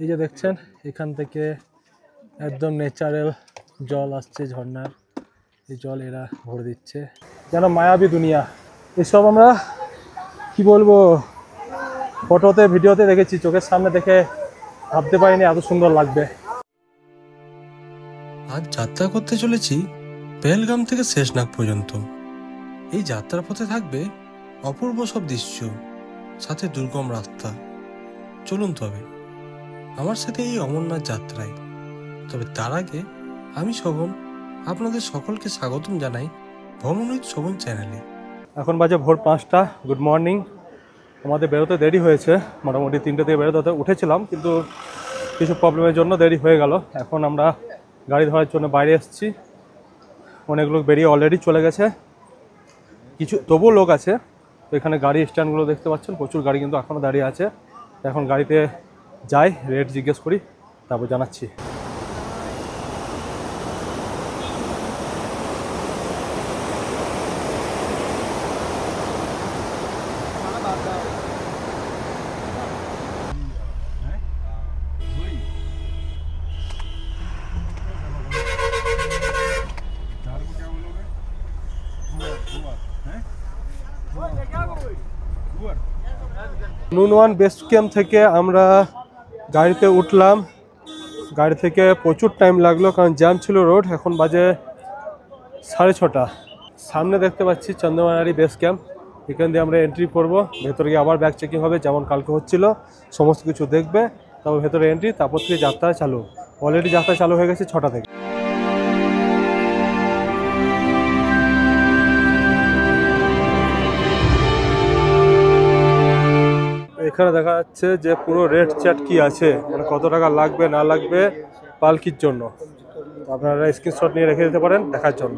এই যে দেখছেন এখান থেকে একদম ন্যাচারাল জল আসছে ঝর্ণার, এই জল এরা ভরে দিচ্ছে, যেন মায়াবী দুনিয়া। এসব আমরা কি বলবো, ফটোতে ভিডিওতে দেখেছি, চোখের সামনে দেখে ভাবতে পারিনি এত সুন্দর লাগবে। আজ যাত্রা করতে চলেছি পেহেলগাম থেকে শেষনাগ পর্যন্ত। এই যাত্রার পথে থাকবে অপূর্ব সব দৃশ্য, সাথে দুর্গম রাস্তা। চলুন তবে আমার সাথে এই অমরনাথ যাত্রায়। তবে তার আগে আমি শোভন আপনাদের সকলকে স্বাগতম জানাই ভ্রমণ উইথ শোভন চ্যানেলে। এখন বাজে ভোর 5টা। Good morning. আমাদের বেরোতে দেরি হয়েছে, মোটামুটি 3টে থেকে বেরোতে উঠেছিলাম, কিন্তু কিছু প্রবলেমের জন্য দেরি হয়ে গেল। এখন আমরা গাড়ি ধরার জন্য বাইরে এসেছি। অনেক লোক বেরিয়ে অলরেডি চলে গেছে, কিছু তবুও লোক আছে। তো এখানে গাড়ি স্ট্যান্ডগুলো দেখতে পাচ্ছেন, প্রচুর গাড়ি কিন্তু এখনও দাঁড়িয়ে আছে। এখন গাড়িতে যাই, রেট জিজ্ঞেস করি, তারপর জানাচ্ছি। নুনওয়ান বেস ক্যাম্প থেকে আমরা গাড়িতে উঠলাম। গাড়ি থেকে প্রচুর টাইম লাগলো, কারণ জ্যাম ছিল রোড। এখন বাজে 6:30। সামনে দেখতে পাচ্ছি চন্দ্রমানারি বেস ক্যাম্প। এখান দিয়ে আমরা এন্ট্রি করব, ভেতরে গিয়ে আবার ব্যাগ চেকিং হবে যেমন কালকে হচ্ছিল। সমস্ত কিছু দেখবে, তারপর ভেতরে এন্ট্রি, তারপর থেকে যাত্রা চালু। অলরেডি যাত্রা চালু হয়ে গেছে 6টা থেকে। এখানে দেখা যাচ্ছে যে পুরো রেট চ্যাট কি আছে, মানে কত টাকা লাগবে না লাগবে পালকির জন্য। আপনারা স্ক্রিনশট নিয়ে রেখে দিতে পারেন দেখার জন্য।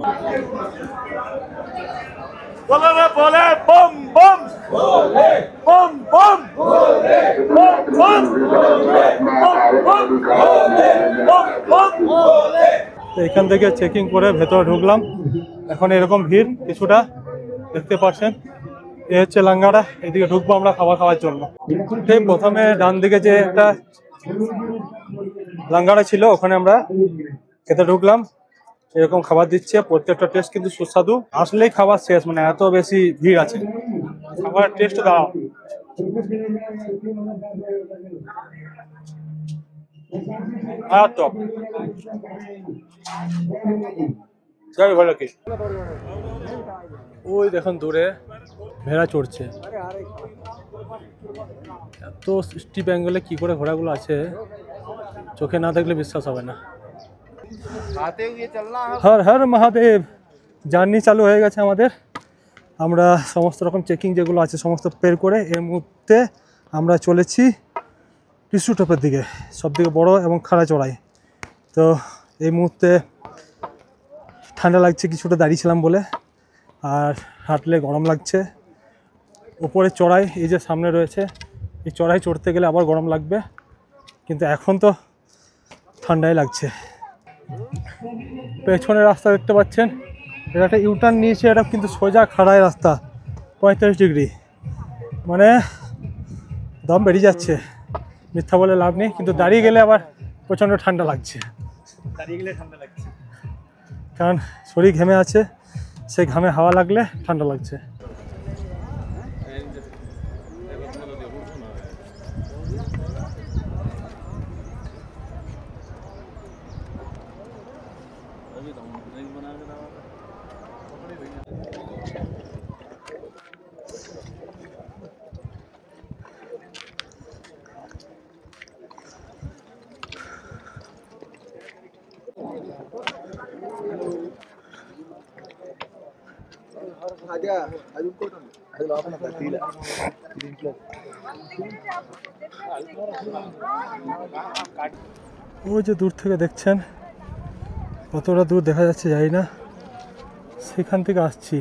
এখান থেকে চেকিং করে ভেতরে ঢুকলাম। এখন এরকম ভিড় কিছুটা দেখতে পাচ্ছেন। এ হচ্ছে লাঙ্গাড়া, এদিকে ঢুকবো আমরা খাবার খাওয়ার জন্য। প্রথমে ডান দিকে যে একটা লাঙ্গাড়া ছিল, ওখানে আমরা খেতে ঢুকলাম। এরকম খাবার দিচ্ছে, প্রত্যেকটা টেস্ট কিন্তু সুস্বাদু। আসলেই খাবার শেষ, মানে এত বেশি ভিড় আছে। খাবারের টেস্ট দাও। ভালো কি ওই দেখুন দূরে ভেড়া চড়ছে। এত স্টিপ অ্যাঙ্গেলে কি করে ঘোড়াগুলো আছে, চোখে না দেখলে বিশ্বাস হবে না। হর হর মহাদেব। জার্নি চালু হয়ে গেছে আমাদের। আমরা সমস্ত রকম চেকিং যেগুলো আছে সমস্ত পের করে এই মুহূর্তে আমরা চলেছি পিসু টপের দিকে, সবথেকে বড় এবং খাড়া চড়াই। তো এই মুহূর্তে ঠান্ডা লাগছে, কিছুটা দাঁড়িয়েছিলাম বলে, আর হাঁটলে গরম লাগছে। উপরে চড়াই এই যে সামনে রয়েছে, এই চড়াই চড়তে গেলে আবার গরম লাগবে, কিন্তু এখন তো ঠান্ডাই লাগছে। পেছনের রাস্তা দেখতে পাচ্ছেন, এটা একটা ইউটার্ন নিয়েছে, এটা কিন্তু সোজা খাড়াই রাস্তা, 45 ডিগ্রি, মানে দম বেরিয়ে যাচ্ছে। মিথ্যা বলে লাভ নেই, কিন্তু দাঁড়িয়ে গেলে আবার প্রচণ্ড ঠান্ডা লাগছে। কারণ শরীর ঘেমে আছে, সেই ঘামে হাওয়া লাগলে ঠান্ডা লাগছে। ওই যে দূর থেকে দেখছেন, কতটা দূর দেখা যাচ্ছে জানি না, সেখান থেকে আসছি।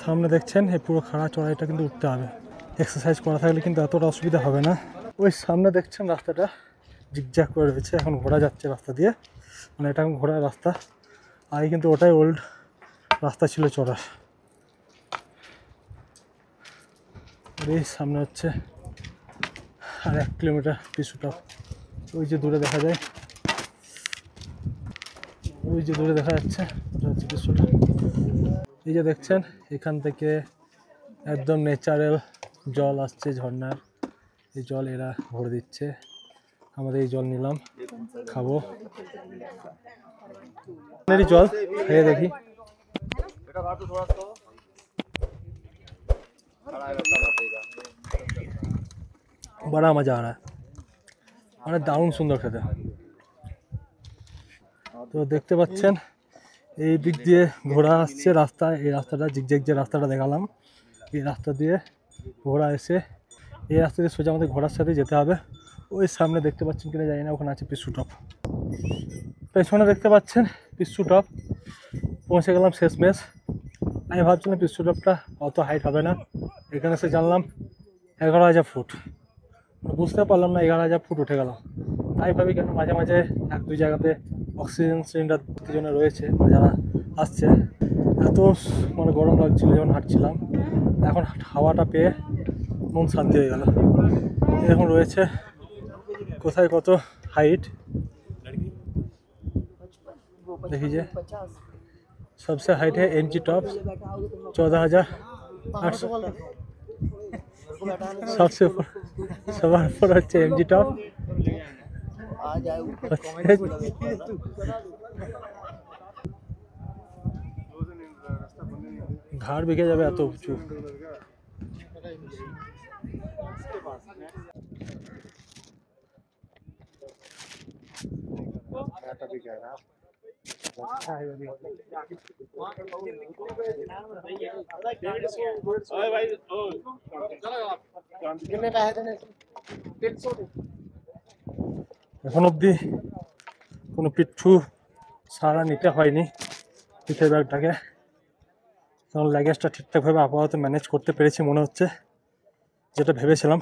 সামনে দেখছেন এই পুরো খাড়া চড়াইটা কিন্তু উঠতে হবে। এক্সারসাইজ করা থাকলে কিন্তু এতটা অসুবিধা হবে না। ওই সামনে দেখছেন রাস্তাটা জিগজ্যাগ করে রয়েছে, এখন ঘোড়া যাচ্ছে রাস্তা দিয়ে, মানে এটা এখন ঘোড়ার রাস্তা। আগে কিন্তু ওটাই ওল্ড রাস্তা ছিল চড়ার। আর এই সামনে হচ্ছে আর 1 কিলোমিটার পিছু টপ। ওই যে দূরে দেখা যায়, ওই যে দূরে দেখা যাচ্ছে ওটা হচ্ছে পিছু টপ। এই যে দেখছেন এখান থেকে একদম ন্যাচারাল জল আসছে ঝর্ণার, এই জল এরা ভরে দিচ্ছে। আমাদের এই জল নিলাম, খাবো জল, খেয়ে দেখি। बड़ा मजा आ रहा है, মানে দারুণ সুন্দর খেতে। তো দেখতে পাচ্ছেন এই দিক দিয়ে ঘোড়া আসছে রাস্তা, এই রাস্তাটা জিগজ্যাগ যে রাস্তাটা দেখালাম, এই রাস্তা দিয়ে ঘোড়া এসে এই রাস্তা দিয়ে সোজা আমাদের ঘোড়ার সাথে যেতে হবে। ওই সামনে দেখতে পাচ্ছেন কিনা জানি না, ওখানে আছে পিসু টপ। পেছনে দেখতে পাচ্ছেন পিসু টপ, পৌঁছে গেলাম শেষমেশ। আমি ভাবছিলাম পিসু টপটা অত হাইট হবে না, এখানে এসে জানলাম 11,000 ফুট। বুঝতে পারলাম না 11,000 ফুট উঠে গেল। তাই ভাবি কেন মাঝে মাঝে 1-2 জায়গাতে অক্সিজেন সিলিন্ডার জন্য রয়েছে, যারা আসছে। এত মানে গরম লাগছিল যখন হাঁটছিলাম, এখন হাওয়াটা পেয়ে মন শান্তি হয়ে গেল। এখন রয়েছে কোথায় কত হাইট देखी जे सबसे हाइट है एमजी टॉप 14,800। सबसे ऊपर सवार पर अच्छे एमजी टॉप घाड़ बिके जाए तो उंचू। এখন অবধি কোনো পিঠু সারা নিতে হয়নি পিঠের ব্যাগটাকে, কারণ লাগেজটা ঠিকঠাকভাবে আপাতত ম্যানেজ করতে পেরেছি মনে হচ্ছে, যেটা ভেবেছিলাম।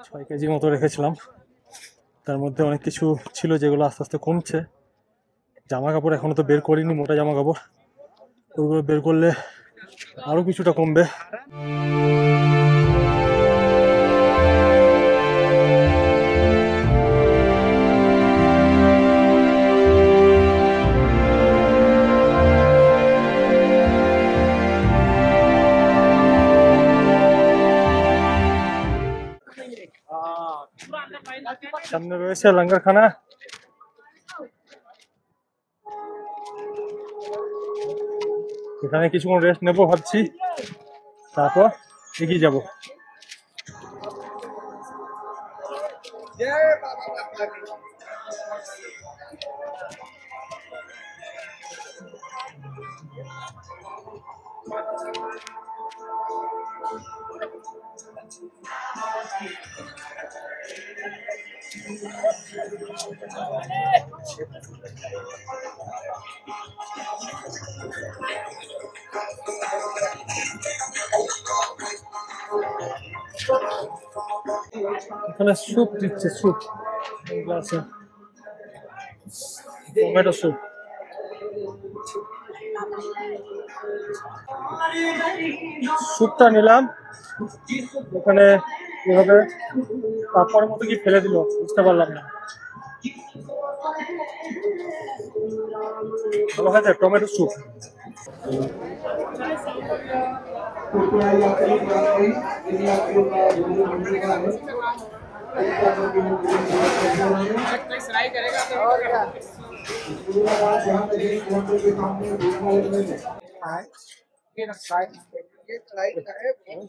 6 কেজি মতো রেখেছিলাম, তার মধ্যে অনেক কিছু ছিল যেগুলো আস্তে আস্তে কমছে। জামা কাপড় এখনো তো বের করিনি, মোটা জামা কাপড়, ওগুলো বের করলে আরও কিছুটা কমবে। সামনে রয়েছে লঙ্গরখানা, এখানে কিছুক্ষণ রেস্ট নেবো ভাবছি, তারপর এগিয়ে যাবো। এখানে স্যুপ দিচ্ছে, স্যুপ গ্লাসে, টমেটো স্যুপ। স্যুপটা নিলাম, ওখানে এভাবে পাপড়ের মতো কি ফেলে দিল বুঝতে পারলাম না। ভালো খাচ্ছে টমেটো স্যুপ।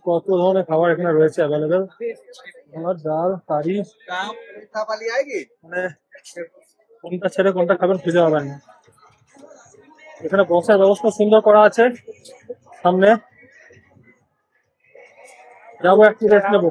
কত ধরনের খাবার এখানে রয়েছে অ্যাভেলেবেল, আমার ডাল কারি, মানে কোনটা ছেড়ে কোনটা খাবেন খুঁজে পাবেন না। এখানে বসার ব্যবস্থা সুন্দর করা আছে, সামনে যাবো একটু রেস্ট নেবো।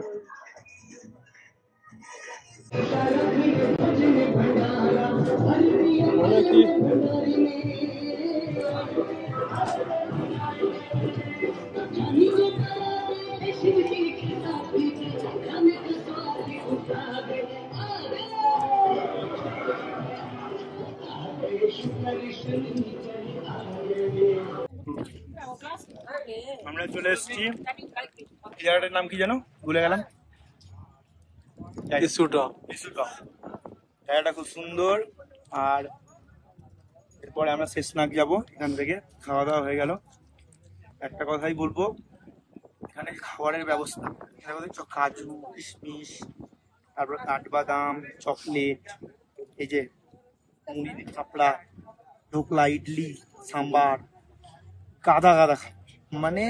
আমরা চলে এসেছি, এই জায়গাটার নাম কি জানো, ভুলে গেলাম। ইস্যুটা জায়গাটা খুব সুন্দর। আর এরপরে আমরা শেষনাগ যাব। এখান থেকে খাওয়া দাওয়া হয়ে গেল। একটা কথাই বলবো, এখানে খাবারের ব্যবস্থা, এখানে দেখছো কাজু, কিশমিশ, তারপর কাঠবাদাম, চকলেট, এই যে মুড়ি, কাপড়া, ঢোকলা, ইডলি, সাম্বার, গাদা গাদা মানে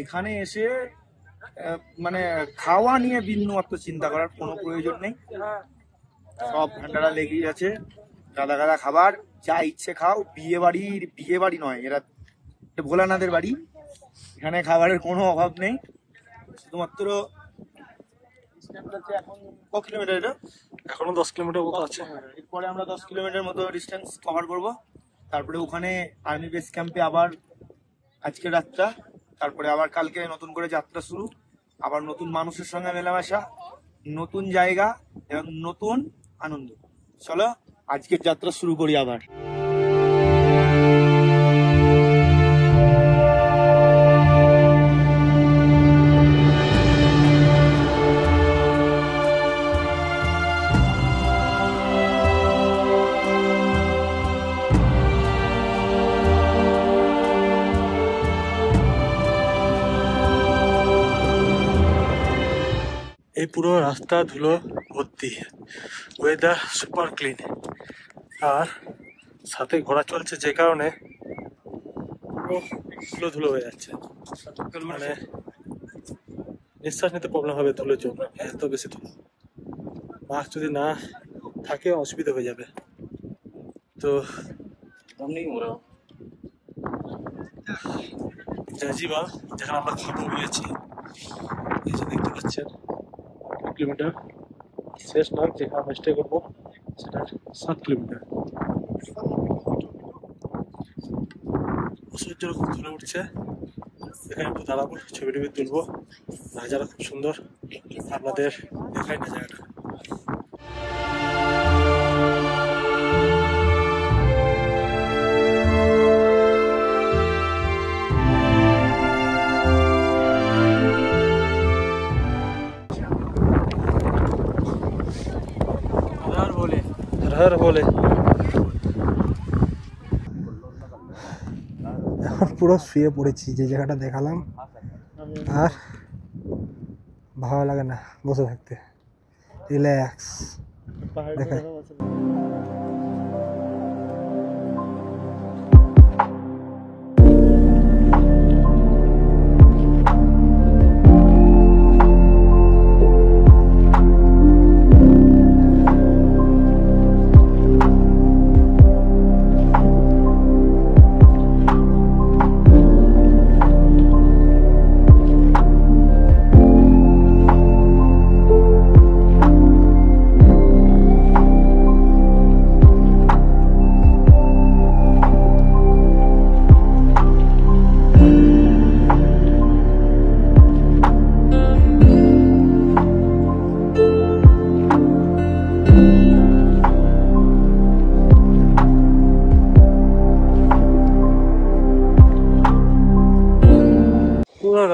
এখানে এসে মানে খাওয়া নিয়ে বিন্দুমাত্র চিন্তা করার কোনো প্রয়োজন নেই। সব ভান্ডারা লেগেই আছে, গাদা গাদা খাবার, যা ইচ্ছে খাও। বিয়ে বাড়ি নয়, এটা ভোলানাথের বাড়ি। এখানে খাবারের কোনো অভাব নেই। শুধুমাত্র এখন ক কিলোমিটার এটা? এখনো 10 কিলোমিটার মতো আছে। এরপরে আমরা 10 কিলোমিটার মতো ডিস্টেন্স কভার করব। তারপরে ওখানে আর্মি বেস ক্যাম্পে আবার আজকে রাতটা, তারপরে আবার কালকে নতুন করে যাত্রা শুরু। আবার নতুন মানুষের সঙ্গে মেলামেশা, নতুন জায়গা এবং নতুন আনন্দ। চলো আজকের যাত্রা শুরু করি আবার। এই পুরো রাস্তা ধুলো ভর্তি, ওয়েদার সুপার ক্লিন, আর সাথে ঘোড়া চলছে যে কারণে পুরো ধুলো ধুলো হয়ে যাচ্ছে। মানে নিঃশ্বাস নিতে প্রবলেম হবে ধুলোর জন্য, এত বেশি ধুলো। মাস্ক যদি না থাকে অসুবিধা হয়ে যাবে। তো জাজিবাল যেখানে আমরা খাবো গিয়েছি, এই যে দেখতে পাচ্ছেন 2 কিলোমিটার। শেষনাগ যেখানে আমরা স্টে করবো সেটা 7 কিলোমিটার। অসহ্য রকম ধরে উঠছে, এখানে একটু দাঁড়াবো, ছবি টবি তুলবো। নাজারা খুব সুন্দর, আপনাদের দেখাই না জায়গাটা। বলে এখন পুরো শুয়ে পড়েছি যে জায়গাটা দেখালাম, আর ভালো লাগে না বসে থাকতে, রিল্যাক্স। দেখাই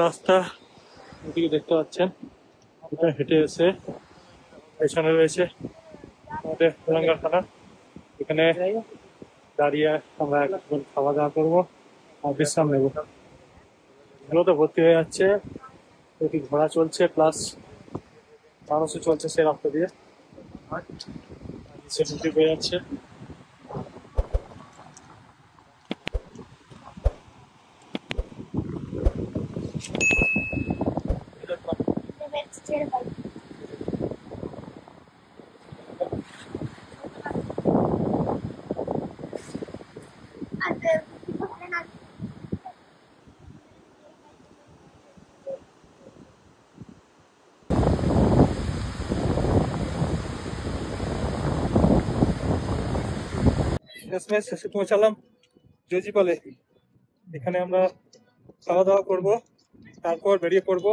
রাস্তা ওদিকে দেখতে পাচ্ছেন, এটা হেঁটে এসে পেছনে রয়েছে আমাদের তেলেঙ্গানা থানা। এখানে দাঁড়িয়ে আমরা এখন খাওয়া দাওয়া করবো আর বিশ্রাম নেবো। এগুলো তো ভর্তি হয়ে যাচ্ছে, এটি ঘোড়া চলছে প্লাস মানুষও চলছে সে রাস্তা দিয়ে, সে ভর্তি হয়ে যাচ্ছে। শেষে পৌঁছালাম জজিপালে। এখানে আমরা খাওয়া দাওয়া করবো, তারপর বেরিয়ে পড়বো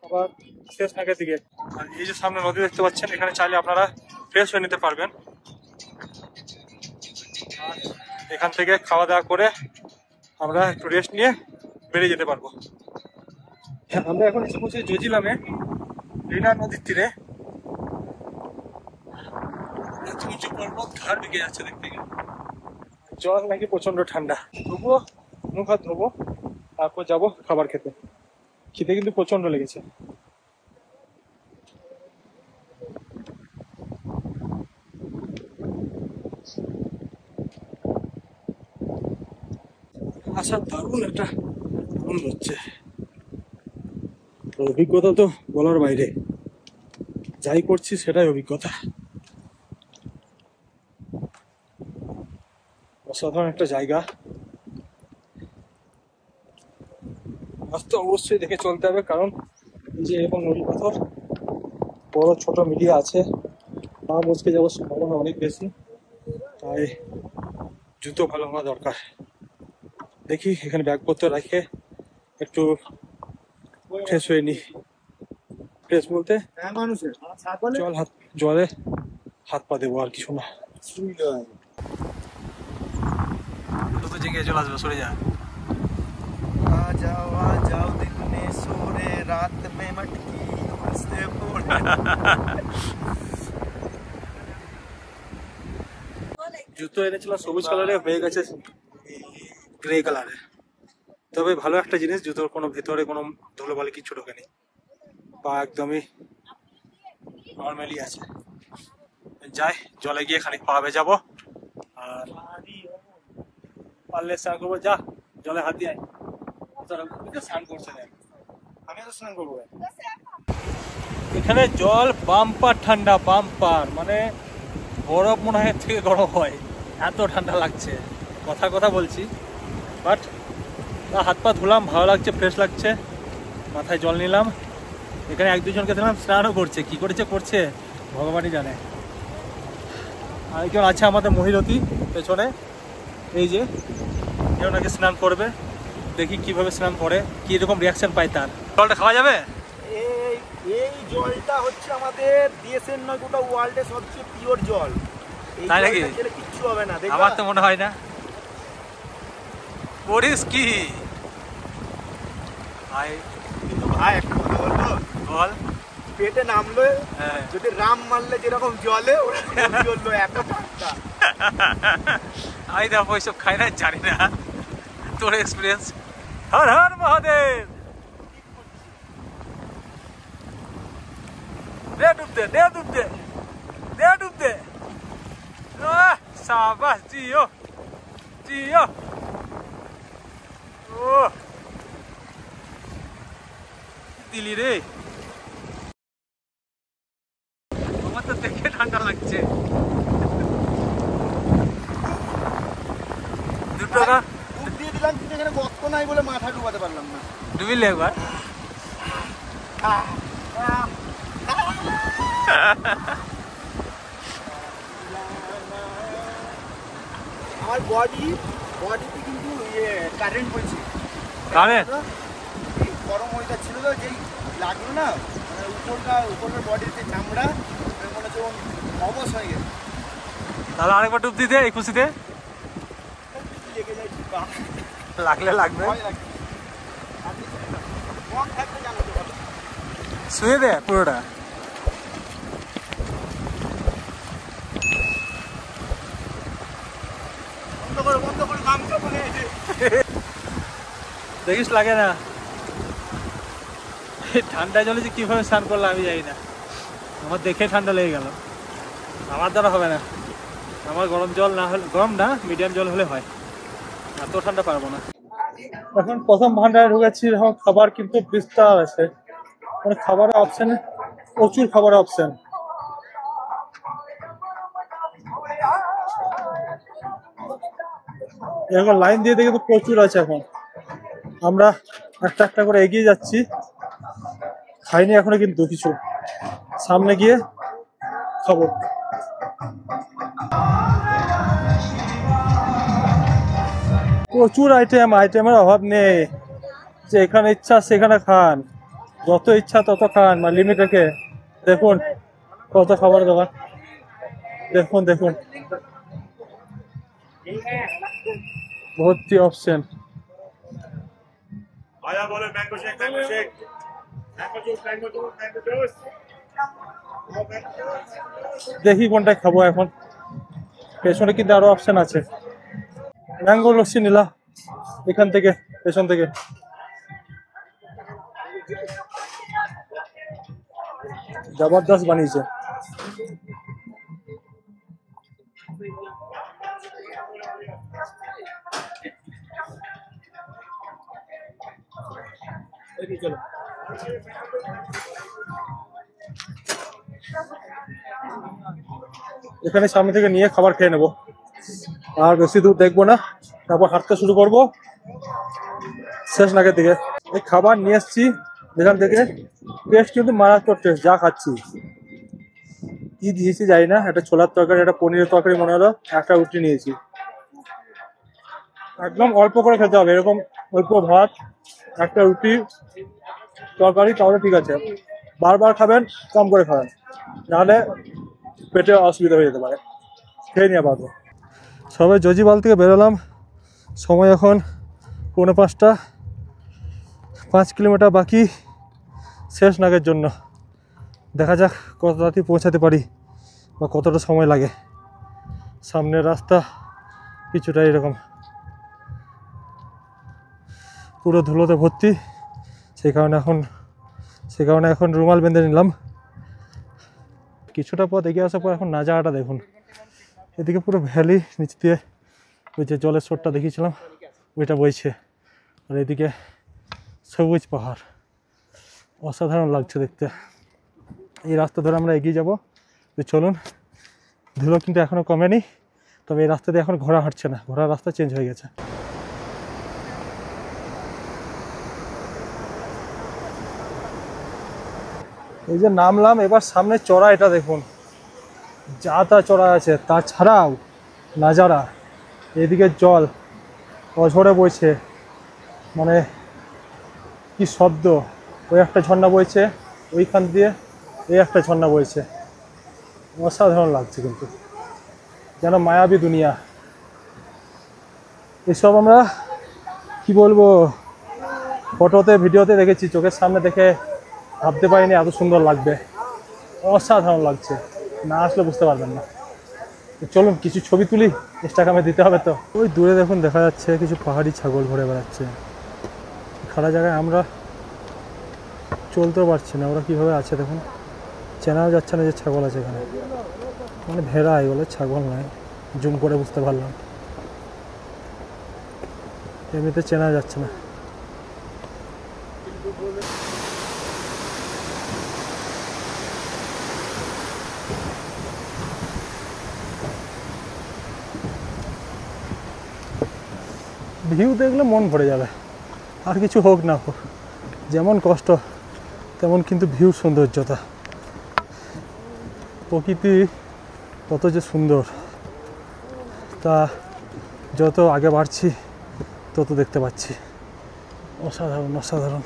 আবার শেষনাগের দিকে। আর এই যে সামনে নদী দেখতে পাচ্ছেন, এখানে চাইলে আপনারা ফ্রেশ হয়ে নিতে পারবেন। এখান থেকে খাওয়া দাওয়া করে আমরা একটু রেস্ট নিয়ে বেরিয়ে যেতে পারবো। আমরা এখন এসে পৌঁছে জজিলামে, রিনা নদীর তীরে। উঁচু পর্বত, ঘাড় দিকে যাচ্ছে দেখতে গেলে। জল নাকি প্রচন্ড ঠান্ডা, তবুও মুখ হাত ধোবো, তারপর যাবো খাবার খেতে। খিদে কিন্তু প্রচন্ড লেগেছে। আসার দারুণ একটা আনন্দ হচ্ছে, অভিজ্ঞতা তো বলার বাইরে। যাই করছি সেটাই অভিজ্ঞতা। অসাধারণ একটা জায়গা, রাস্তা অবশ্যই দেখে চলতে হবে, কারণ এই যে এরকম নদী পাথর বড় ছোট মিলিয়ে আছে, পা মুচকে যাওয়ার সম্ভাবনা অনেক বেশি, তাই জুতো ভালো হওয়া দরকার। দেখি এখানে ব্যাগপত্র রেখে একটু ফ্রেশ হয়ে নি। ফ্রেশ বলতে জলে হাত পা দেবো, আর কিছু না। চলে আসবে, সরে যা। जाओ दिन में सोरे रात में मटकी हंसते बोले। জুতো এনেছিলাম সবুজ কালারে, হয়ে গেছে গ্রে কালারে। তবে ভালো একটা জিনিস, জুতোর কোনো ভেতরে কোনো ধুলোবালি কিছু ঢোকেনি, পা একদমই নর্মালি আছে। যাই, জলে গিয়ে খানিক পা ভেজাবো, আর পারলে স্নান করবো। যা জলে হাত দিয়ে স্নান করছে, আমি তো স্নান করবো। এখানে জল বাম্পার ঠান্ডা, বাম্পার মানে বরফ মনে হয় থেকে গরম হয়, এত ঠান্ডা লাগছে। কথা বলছি, বাট হাত পা ধুলাম, ভালো লাগছে, ফ্রেশ লাগছে। মাথায় জল নিলাম। এখানে এক দুজনকে দেখলাম স্নানও করছে, কি করছে ভগবানই জানে। আরেকজন আছে আমাদের মহিরতী পেছনে, এই যে ওনাকে স্নান করবে, দেখি কিভাবে স্নান করে, কি রকম রিয়াকশন পায় তার। জলটা খাওয়া যাবে? এই জলটা হচ্ছে আমাদের দেশের নয়, গোটা ওয়ার্ল্ডের সবচেয়ে পিওর জল। তাই নাকি? কিচ্ছু হবে না, আমার তো মনে হয় না। করিস কি ভাই? কিন্তু ভাই একটা কথা বলবো, বল। পেটে নামলো, হ্যাঁ, যদি রাম মারলে যেরকম জলে ওরকম জ্বললো, এত ঠান্ডা। আমি দেখো ওইসব খাই না, জানি না তোর এক্সপিরিয়েন্স। হর হর মহাদেব। দে ডুব দে, দে ডুব দে, দে ডুব দে। সাবাস, জিও জিও। ও দিলি রে, আমার তো দেখে ঠান্ডা লাগছে। 2 টাকা ডুব দিয়ে দিলাম, কিন্তু এখানে গর্ত নাই বলে মাথা ডুবাতে পারলাম না। ডুবিলে একবার। আমার বডিতে কিন্তু কারেন্ট হয়েছে, কারেন্ট গরম হয়ে যাচ্ছিল তো, যেই লাগলো না উপরকার বডির যে চামড়া, মনে হচ্ছে অবশ হয়ে গেছে। তাহলে আরেকবার ডুব দিতে, এই খুশিতে লেগে যায়, লাগলে লাগবে। ভয় লাগে। কম থাকলে জানো তো ভালো। শুয়ে দে পুরোটা। বন্ধ করে নামতে বলে। দেখিস লাগে না। ঠান্ডা জলে যে কিভাবে স্নান করলাম আমি জানি না, আমার দেখে ঠান্ডা লেগে গেল। আমার দ্বারা হবে না, আমার গরম জল না হলে, গরম না মিডিয়াম জল হলে হয়, এত ঠান্ডা পারবো না। এখন প্রথম ভান্ডারে ঢুকেছি, এখন খাবার কিন্তু বিস্তার আছে, মানে খাবারের অপশানে প্রচুর খাবারের অপশান। এখন লাইন দিয়ে দেখে তো প্রচুর আছে। এখন আমরা একটা একটা করে এগিয়ে যাচ্ছি, খাইনি এখনো কিন্তু কিছু, সামনে গিয়ে খাবো। প্রচুর আইটেমের অভাব নেই, যে এখানে ইচ্ছা সেখানে খান, যত ইচ্ছা তত খান, মানে লিমিট রেখে। দেখুন কত খাবার দোকান, দেখুন ভর্তি অপশন। आया बोलो mango shake mango shake mango juice mango juice mango juice দেখি কোনটা খাবো এখন। পেছনে কিন্তু আরো অপশন আছে। ম্যাঙ্গো লস্যি নিলাম এখান থেকে, পেছন থেকে। জবরদস্ত বানিয়েছে। চলো এখানে সামনে থেকে নিয়ে খাবার খেয়ে নেবো, আর বেশি দূর দেখবো না, তারপর হাঁটতে শুরু করবো শেষ নাগের দিকে। এই খাবার নিয়ে এসছি এখান থেকে, টেস্ট কিন্তু মারাত্মক টেস্ট। যা খাচ্ছি কি দিয়েছি জানি না, একটা ছোলার তরকারি, একটা পনিরের তরকারি মনে হলো, একটা রুটি নিয়েছি। একদম অল্প করে খেতে হবে, এরকম অল্প ভাত, একটা রুটি, তরকারি, তাহলে ঠিক আছে। বারবার খাবেন, কম করে খাবেন, নাহলে পেটে অসুবিধা হয়ে যেতে পারে। খেয়ে নিয়ে পারবো। সবাই জজিবাল থেকে বেরোলাম, সময় এখন 4:45। 5 কিলোমিটার বাকি শেষ নাগের জন্য। দেখা যাক কত রাতে পৌঁছাতে পারি বা কতটা সময় লাগে। সামনের রাস্তা কিছুটা এরকম পুরো ধুলোতে ভর্তি, সেই কারণে এখন রুমাল বেঁধে নিলাম। কিছুটা পথ এগিয়ে আসার পর এখন নাজারাটা দেখুন, এদিকে পুরো ভ্যালি, নিচ দিয়ে ওই যে জলের স্রোতটা দেখিয়েছিলাম ওইটা বইছে, আর এদিকে সবুজ পাহাড়, অসাধারণ লাগছে দেখতে। এই রাস্তা ধরে আমরা এগিয়ে যাব। তো চলুন, ধুলো কিন্তু এখনও কমেনি, তবে এই রাস্তা দিয়ে এখন ঘোড়া হাঁটছে না, ঘোড়ার রাস্তা চেঞ্জ হয়ে গেছে। এই যে নামলাম, এবার সামনে চড়া, এটা দেখুন যা তা চড়া আছে, তাছাড়াও নাজারা, এদিকে জল অঝরে বইছে, মানে কি শব্দ। ওই একটা ঝর্ণা বইছে, ওইখান দিয়ে এই একটা ঝর্ণা বইছে, অসাধারণ লাগছে কিন্তু, যেন মায়াবী দুনিয়া। এসব আমরা কি বলবো, ফটোতে ভিডিওতে দেখেছি, চোখের সামনে দেখে ভাবতে পারিনি এত সুন্দর লাগবে, অসাধারণ লাগছে, না আসলে বুঝতে পারবেন না। চলুন কিছু ছবি তুলি, ইনস্টাগ্রামে দিতে হবে তো। ওই দূরে দেখুন দেখা যাচ্ছে কিছু পাহাড়ি ছাগল ঘুরে বেড়াচ্ছে। খাড়া জায়গায় আমরা চলতেও পারছি না, ওরা কীভাবে আছে দেখুন, চেনাও যাচ্ছে না যে ছাগল আছে এখানে, মানে ভেড়া এগুলো, ছাগল নয়, জুম করে বুঝতে পারলাম, এমনিতে চেনা যাচ্ছে না। ভিউ দেখলে মন ভরে যাবে, আর কিছু হোক না হোক, যেমন কষ্ট তেমন কিন্তু ভিউ সৌন্দর্যতা, প্রকৃতি কত যে সুন্দর, তা যত আগে বাড়ছি তত দেখতে পাচ্ছি, অসাধারণ অসাধারণ।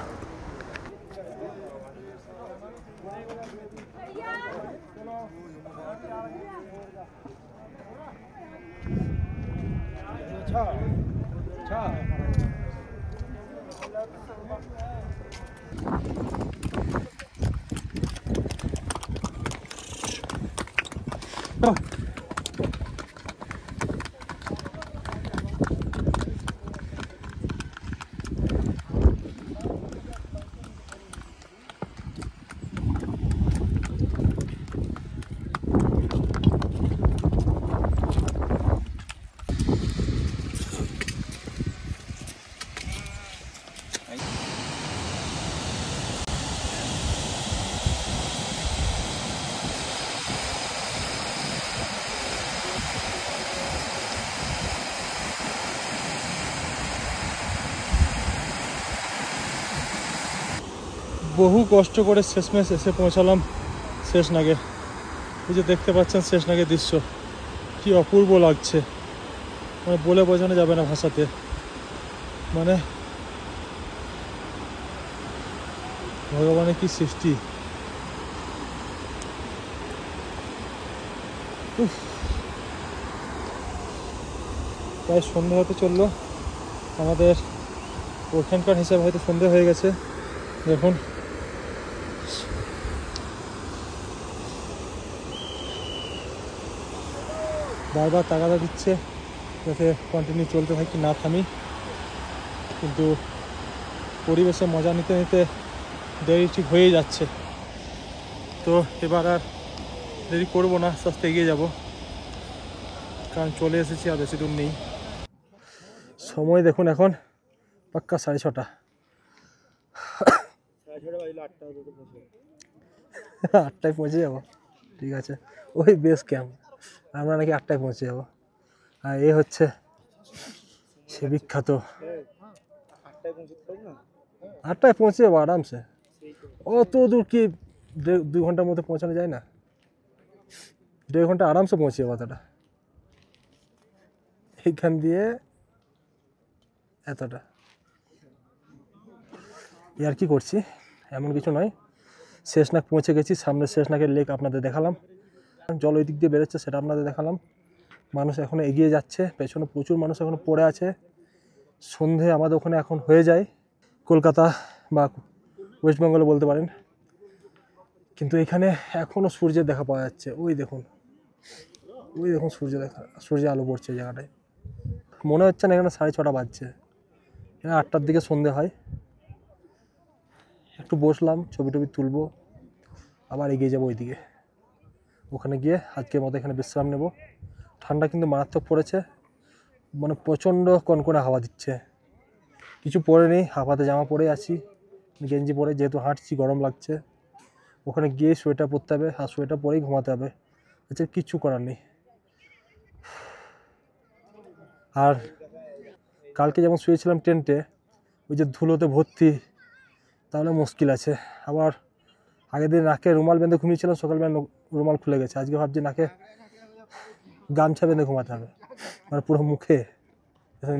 বহু কষ্ট করে শেষমেশ এসে পৌঁছালাম শেষনাগে। এই যে দেখতে পাচ্ছেন শেষনাগের দৃশ্য, কি অপূর্ব লাগছে, মানে বলে বোঝানো যাবে না ভাষাতে, মানে ভগবানের কি সৃষ্টি। প্রায় সন্ধ্যা হতে চললো, আমাদের ওখানকার হিসাবে হয়তো সন্ধে হয়ে গেছে। দেখুন বারবার তাগাদা দিচ্ছে যাতে কন্টিনিউ চলতে থাকি, না থামি, কিন্তু পরিবেশে মজা নিতে নিতে দেরি ঠিক হয়েই যাচ্ছে। তো এবার আর দেরি করবো না, আস্তে আস্তে এগিয়ে যাবো, কারণ চলে এসেছি, আর বেশি দূর নেই। সময় দেখুন এখন পাক্কা 6:30। 8টায় পৌঁছে যাবো, ঠিক আছে, ওই বেস ক্যাম্প। আমরা নাকি 8টায় পৌঁছে যাবো, আর এ হচ্ছে সে বিখ্যাত। 8টায় পৌঁছে যাবো আরামসে। অত দূর কি 2 ঘন্টার মধ্যে পৌঁছানো যায় না? 1.5 ঘন্টা আরামসে পৌঁছে যাবো এতটা, এইখান দিয়ে এতটা। আর কি করছি এমন কিছু নয়, শেষনাগ পৌঁছে গেছি। সামনে শেষনাগের লেক আপনাদের দেখালাম, জল ওই দিক দিয়ে বেরোচ্ছে সেটা আপনাদের দেখালাম। মানুষ এখনো এগিয়ে যাচ্ছে, পেছনে প্রচুর মানুষ এখনো পড়ে আছে। সন্ধে আমাদের ওখানে এখন হয়ে যায়, কলকাতা বা ওয়েস্ট বেঙ্গলে বলতে পারেন, কিন্তু এখানে এখনও সূর্যের দেখা পাওয়া যাচ্ছে। ওই দেখুন সূর্যের আলো পড়ছে এই জায়গাটায়। মনে হচ্ছে না এখানে 6:30 বাজছে, এখানে 8টার দিকে সন্ধে হয়। একটু বসলাম, ছবি টবি তুলবো, আবার এগিয়ে যাবো ওইদিকে। ওখানে গিয়ে আজকের মতো এখানে বিশ্রাম নেব। ঠান্ডা কিন্তু মারাত্মক পড়েছে, মানে প্রচণ্ড কনকনে হাওয়া দিচ্ছে। কিছু পরে নেই, হাওয়াতে জামা পরে আছি, গেঞ্জি পরে, যেহেতু হাঁটছি গরম লাগছে। ওখানে গিয়ে সোয়েটার পরতে হবে, আর সোয়েটার পরেই ঘুমাতে হবে, আচ্ছা কিচ্ছু করার নেই। আর কালকে যেমন শুয়েছিলাম টেন্টে, ওই যে ধুলোতে ভর্তি, তাহলে মুশকিল আছে। আবার আগের দিন নাকে রুমাল বেঁধে ঘুমিয়েছিলাম, সকালবেলা রুমাল খুলে গেছে। আজকে ভাবছি নাকে গামছা বেঁধে ঘুমাতে হবে, মানে পুরো মুখে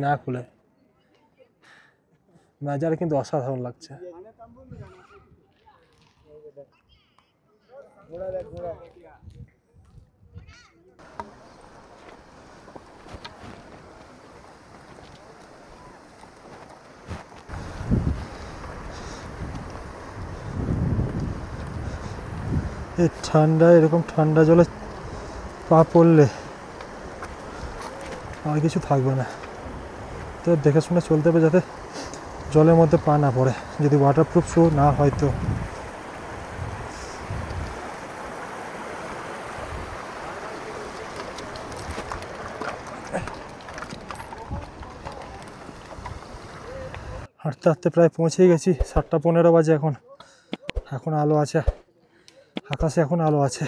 না খুলে। নাজারে কিন্তু অসাধারণ লাগছে। এই ঠান্ডা, এরকম ঠান্ডা জলে পা পড়লে আর কিছু থাকবে না। তো দেখে শুনে চলতে হবে যাতে জলের মধ্যে পা না পড়ে, যদি ওয়াটারপ্রুফ শু না হয় তো। হাঁটতে হাঁটতে প্রায় পৌঁছেই গেছি। 7:15 বাজে এখন আলো আছে আকাশে, এখন আলো আছে।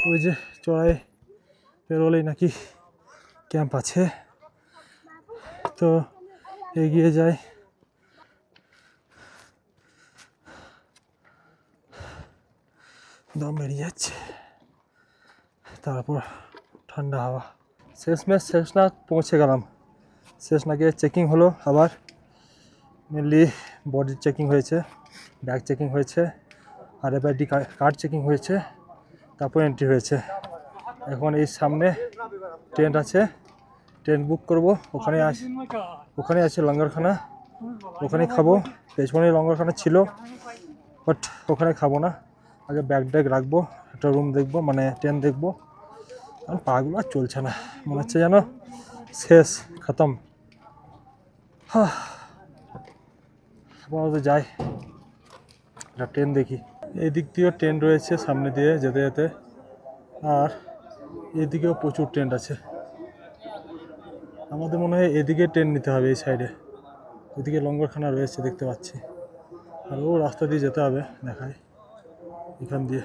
ওই যে চড়াই পেরোলেই নাকি ক্যাম্প আছে, তো এগিয়ে যাই। দম বেরিয়ে যাচ্ছে, তারপর ঠান্ডা হাওয়া। শেষমেশ শেষনাগ পৌঁছে গেলাম। শেষনাগে চেকিং হলো, আবার মেনলি বডি চেকিং হয়েছে, ব্যাগ চেকিং হয়েছে, আর RFID কার্ড চেকিং হয়েছে, তারপর এন্ট্রি হয়েছে। এখন এই সামনে টেন্ট আছে, টেন্ট বুক করব। ওখানে আছে লঙ্গরখানা, ওখানে খাবো। পেছনে লঙ্গরখানা ছিল, বাট ওখানে খাবো না, আগে ব্যাগ ট্যাগ রাখবো, একটা রুম দেখবো, মানে টেন্ট দেখবো। কারণ পাগুলো আর চলছে না, মনে হচ্ছে যেন শেষ, খতম। আপাতত যাই, একটা ট্রেন দেখি। এই দিক দিয়েও ট্রেন রয়েছে সামনে দিয়ে যেতে যেতে, আর এদিকেও প্রচুর ট্রেন আছে। আমাদের মনে হয় এদিকে ট্রেন নিতে হবে, এই সাইডে। ওইদিকে লঙ্গরখানা রয়েছে দেখতে পাচ্ছি, আর ও রাস্তা দিয়ে যেতে হবে, দেখায় এখান দিয়ে,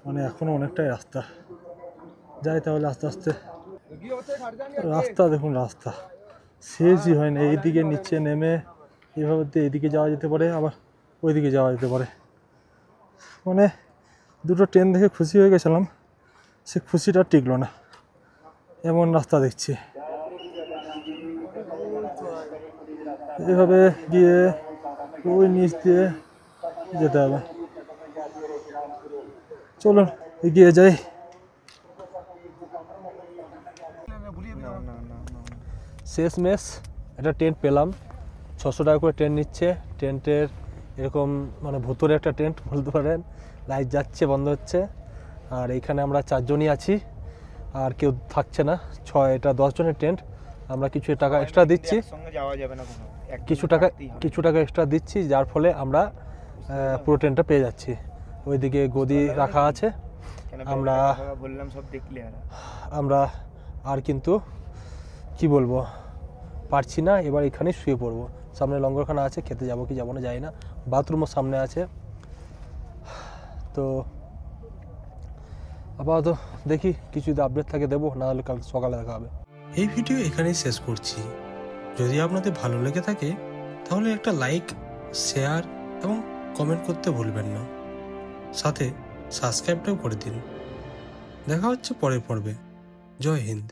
মানে এখনও অনেকটাই রাস্তা। যাই তাহলে আস্তে আস্তে। রাস্তা দেখুন, রাস্তা শেষই হয় না। এইদিকে নিচে নেমে এভাবে এদিকে যাওয়া যেতে পারে, আবার ওইদিকে যাওয়া যেতে পারে। মানে দুটো ট্রেন দেখে খুশি হয়ে গেছিলাম, সে খুশিটা টিকলো না, এমন রাস্তা দেখছি। এভাবে গিয়ে ওই নিচ দিয়ে যেতে হবে। চলুন এগিয়ে যাই। শেষমেশ একটা টেন্ট পেলাম, 600 টাকা করে টেন্ট নিচ্ছে। টেন্টের এরকম মানে ভুতুরে একটা টেন্ট বলতে পারেন, লাইট যাচ্ছে বন্ধ হচ্ছে। আর এইখানে আমরা 4 জনই আছি, আর কেউ থাকছে না। এটা 10 জনের টেন্ট। আমরা কিছু টাকা এক্সট্রা দিচ্ছি, সঙ্গে যাওয়া যাবে না কোনো, কিছু টাকা এক্সট্রা দিচ্ছি, যার ফলে আমরা পুরো টেন্টটা পেয়ে যাচ্ছি। ওইদিকে গদি রাখা আছে। আমরা বললাম সব দেখলে আমরা আর কিন্তু কি বলবো পারছি না, এবার এখানেই শুয়ে পড়বো। সামনে লঙ্গরখানা আছে, খেতে যাবো কি যাবো না জানি না, বাথরুমও সামনে আছে। তো আপাতত দেখি কিছু যদি আপডেট থাকে দেবো, না হলে কাল সকালে দেখা হবে। এই ভিডিও এখানেই শেষ করছি। যদি আপনাদের ভালো লেগে থাকে তাহলে একটা লাইক, শেয়ার এবং কমেন্ট করতে ভুলবেন না। সাথে সাবস্ক্রাইবটাও করে দিন। দেখা হচ্ছে পরের পর্বে। জয় হিন্দ।